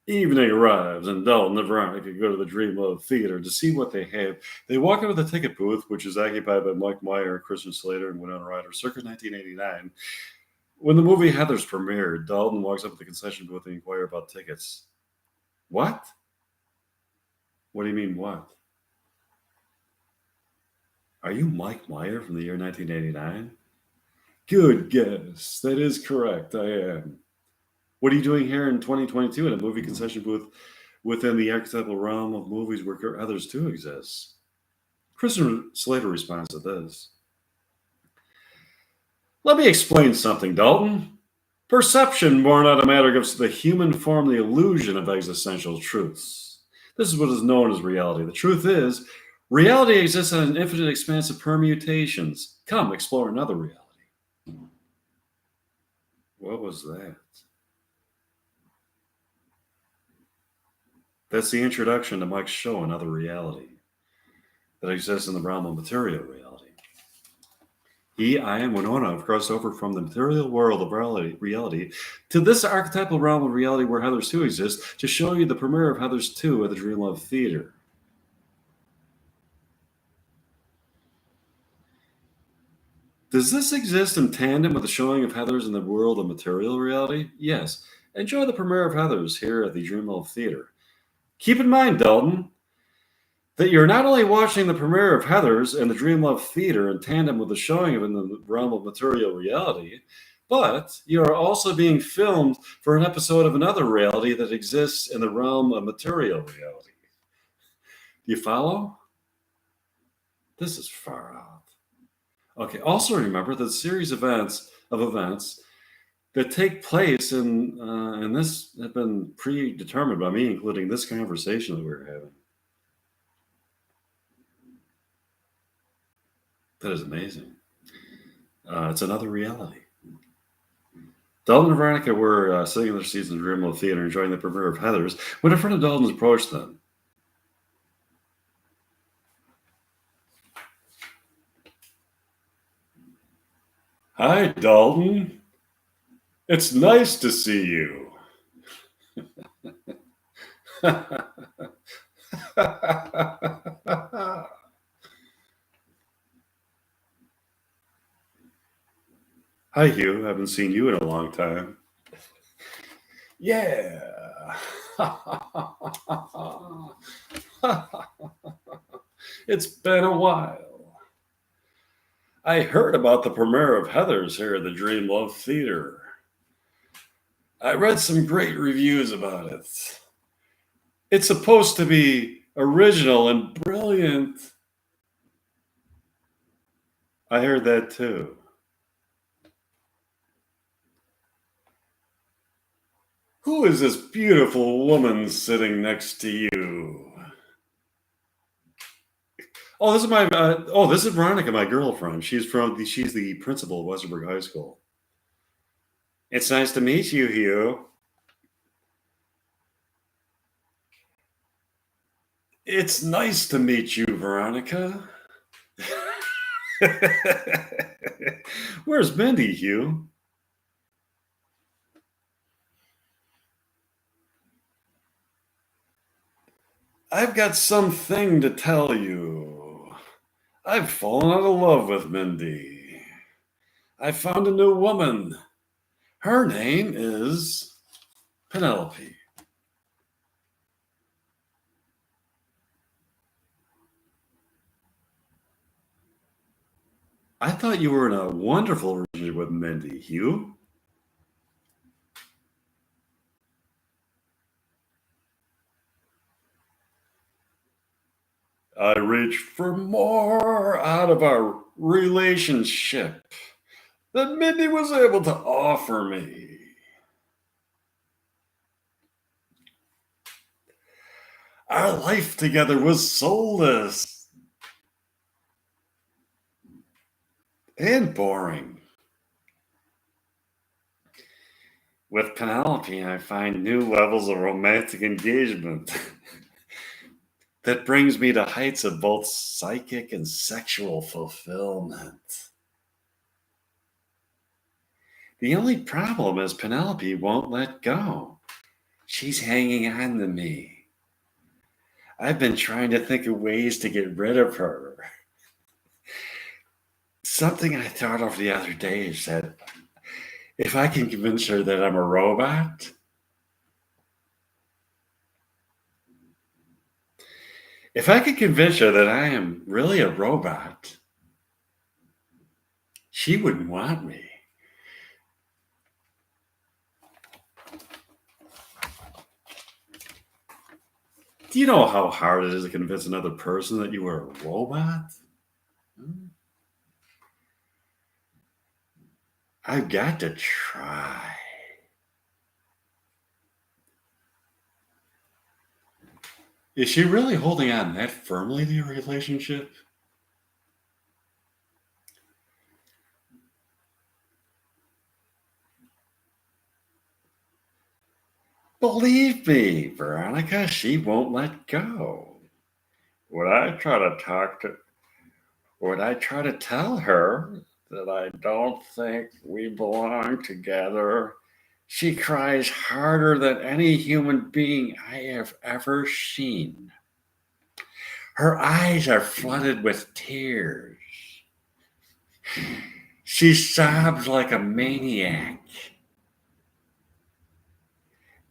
Evening arrives, and Dalton and Veronica go to the Dreamlove Theater to see what they have. They walk into the ticket booth, which is occupied by Mike Meyer, Christian Slater, and Winona Ryder, circa 1989. When the movie Heathers premiered, Dalton walks up to the concession booth and inquires about tickets. What? What do you mean, what? Are you Mike Meyer from the year 1989? Good guess. That is correct. I am. What are you doing here in 2022 in a movie concession booth within the archetypal realm of movies where others too exist? Christian Slater responds to this. Let me explain something, Dalton. Perception, born out of matter, gives the human form the illusion of existential truths. This is what is known as reality. The truth is, reality exists on an infinite expanse of permutations. Come, explore another reality. What was that? That's the introduction to Mike's show, Another Reality, that exists in the realm of material reality. I and Winona have crossed over from the material world of reality to this archetypal realm of reality where Heathers 2 exists to show you the premiere of Heathers 2 at the Dreamlove Theater. Does this exist in tandem with the showing of Heathers in the world of material reality? Yes. Enjoy the premiere of Heathers here at the Dreamlove Theater. Keep in mind, Dalton, that you're not only watching the premiere of Heathers and the Dreamlove Theater in tandem with the showing of it in the realm of material reality, but you are also being filmed for an episode of another reality that exists in the realm of material reality. Do you follow? This is far out. Okay, also remember that the series of events that take place in this have been predetermined by me, including this conversation that we're having. That is amazing. It's another reality. Dalton and Veronica were sitting in their seats in the Dreamlove Theater enjoying the premiere of Heathers when a friend of Dalton's approached them. Hi, Dalton. It's nice to see you. Hi, Hugh. Haven't seen you in a long time. Yeah. It's been a while. I heard about the premiere of Heathers here at the Dreamlove Theater. I read some great reviews about it. It's supposed to be original and brilliant. I heard that too. Who is this beautiful woman sitting next to you? Oh, this is Veronica, my girlfriend. She's the principal of Westerberg High School. It's nice to meet you, Hugh. It's nice to meet you, Veronica. Where's Mindy, Hugh? I've got something to tell you. I've fallen out of love with Mindy. I found a new woman. Her name is Penelope. I thought you were in a wonderful relationship with Mindy, Hugh. I reached for more out of our relationship than Mindy was able to offer me. Our life together was soulless and boring. With Penelope, I find new levels of romantic engagement. that brings me to heights of both psychic and sexual fulfillment. The only problem is Penelope won't let go. She's hanging on to me. I've been trying to think of ways to get rid of her. Something I thought of the other day is that if I can convince her that I'm a robot, if I could convince her that I am really a robot, she wouldn't want me. Do you know how hard it is to convince another person that you are a robot? I've got to try. Is she really holding on that firmly to your relationship? Believe me, Veronica, she won't let go. When I try to talk to, when I try to tell her that I don't think we belong together, she cries harder than any human being I have ever seen. Her eyes are flooded with tears. She sobs like a maniac.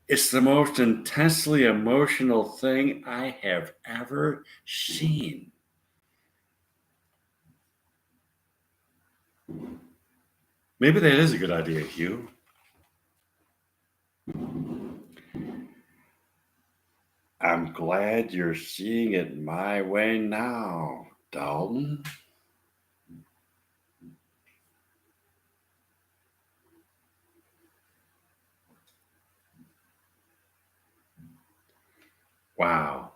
It's the most intensely emotional thing I have ever seen. Maybe that is a good idea, Hugh. I'm glad you're seeing it my way now, Dalton. Wow.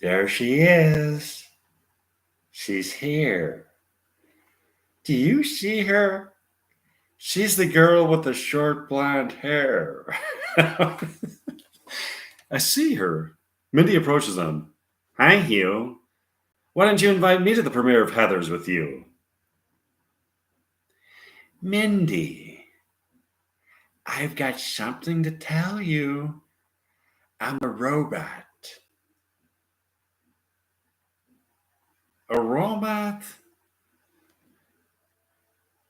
There she is. She's here. Do you see her? She's the girl with the short blonde hair. I see her. Mindy approaches them. Hi, Hugh. Why didn't you invite me to the premiere of Heathers with you? Mindy, I've got something to tell you. I'm a robot. A robot?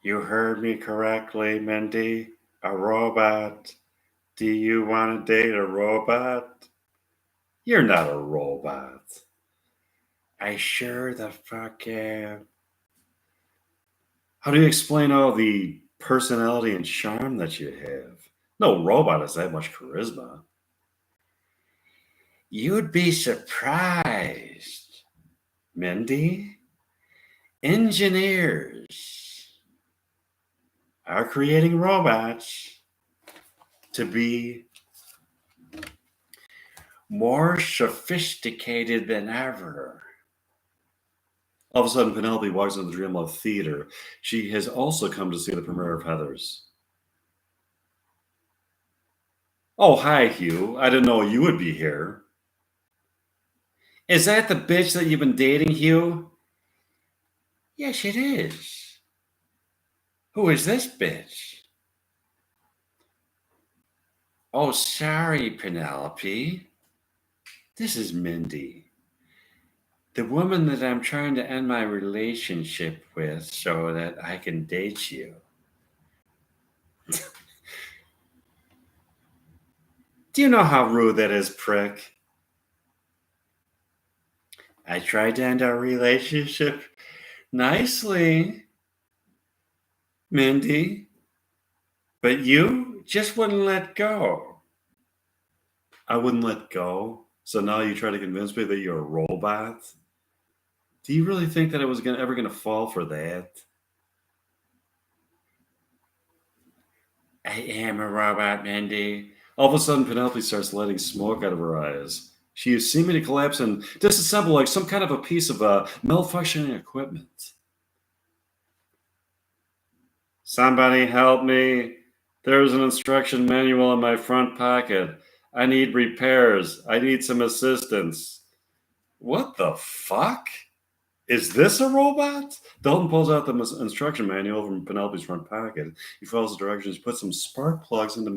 You heard me correctly, Mindy. A robot. Do you want to date a robot? You're not a robot. I sure the fuck am. How do you explain all the personality and charm that you have? No robot has that much charisma. You'd be surprised, Mindy. Engineers are creating robots to be more sophisticated than ever. All of a sudden, Penelope walks into the Dreamlove Theater. She has also come to see the premiere of Heathers. Oh, hi, Hugh. I didn't know you would be here. Is that the bitch that you've been dating, Hugh? Yes, it is. Who is this bitch? Oh, sorry, Penelope. This is Mindy. The woman that I'm trying to end my relationship with so that I can date you. Do you know how rude that is, prick? I tried to end our relationship nicely, Mindy, but you just wouldn't let go. I wouldn't let go. So now you try to convince me that you're a robot? Do you really think that I was ever gonna fall for that? I am a robot, Mindy. All of a sudden, Penelope starts letting smoke out of her eyes. She is seeming to collapse and disassemble like some kind of a piece of malfunctioning equipment. Somebody help me. There's an instruction manual in my front pocket. I need repairs. I need some assistance. What the fuck? Is this a robot? Dalton pulls out the instruction manual from Penelope's front pocket. He follows the directions, puts some spark plugs into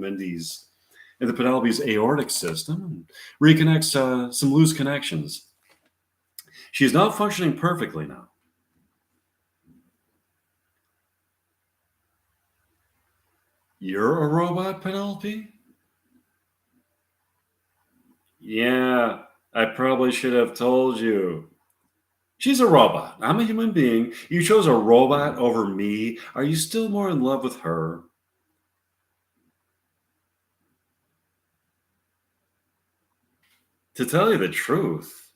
Penelope's aortic system, and reconnects some loose connections. She is now functioning perfectly now. You're a robot, Penelope? Yeah, I probably should have told you. She's a robot. I'm a human being. You chose a robot over me. Are you still more in love with her? To tell you the truth,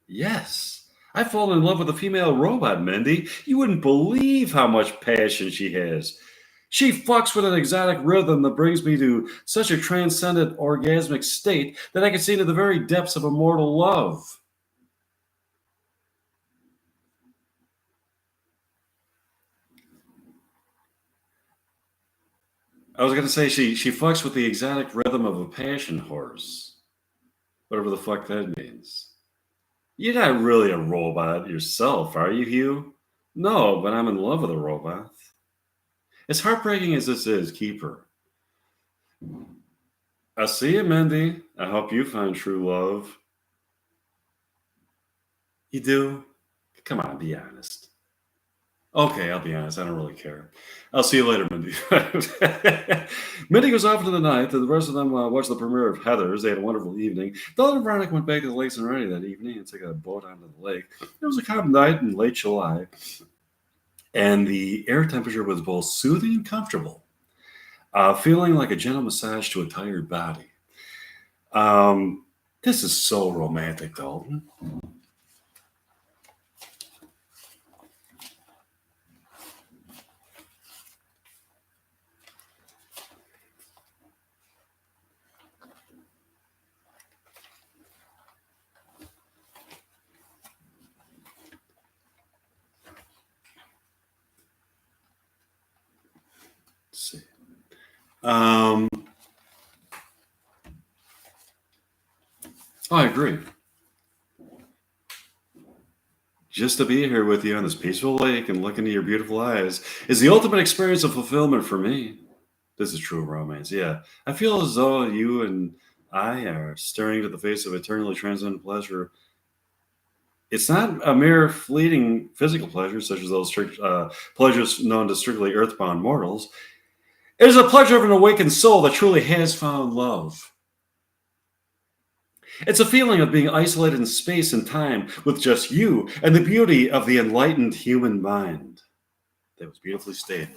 yes. I've fallen in love with a female robot, Mindy. You wouldn't believe how much passion she has. She fucks with an exotic rhythm that brings me to such a transcendent orgasmic state that I can see into the very depths of immortal love. I was going to say she fucks with the exotic rhythm of a passion horse, whatever the fuck that means. You're not really a robot yourself, are you, Hugh? No, but I'm in love with a robot. As heartbreaking as this is, keep her. I see you, Mindy. I hope you find true love. You do? Come on, be honest. Okay, I'll be honest. I don't really care. I'll see you later, Mindy. Mindy goes off into the night. The rest of them watch the premiere of Heathers. They had a wonderful evening. Dalton and Veronica went back to the lakes and Ready that evening and took a boat onto the lake. It was a calm night in late July, and the air temperature was both soothing and comfortable, feeling like a gentle massage to a tired body. This is so romantic, Dalton. Let's see. I agree. Just to be here with you on this peaceful lake and look into your beautiful eyes is the ultimate experience of fulfillment for me. This is true romance. Yeah. I feel as though you and I are staring into the face of eternally transcendent pleasure. It's not a mere fleeting physical pleasure, such as those pleasures known to strictly earthbound mortals. It is a pleasure of an awakened soul that truly has found love. It's a feeling of being isolated in space and time with just you and the beauty of the enlightened human mind. That was beautifully stated.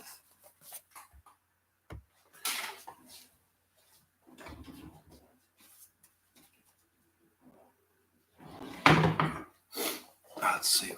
Let's see.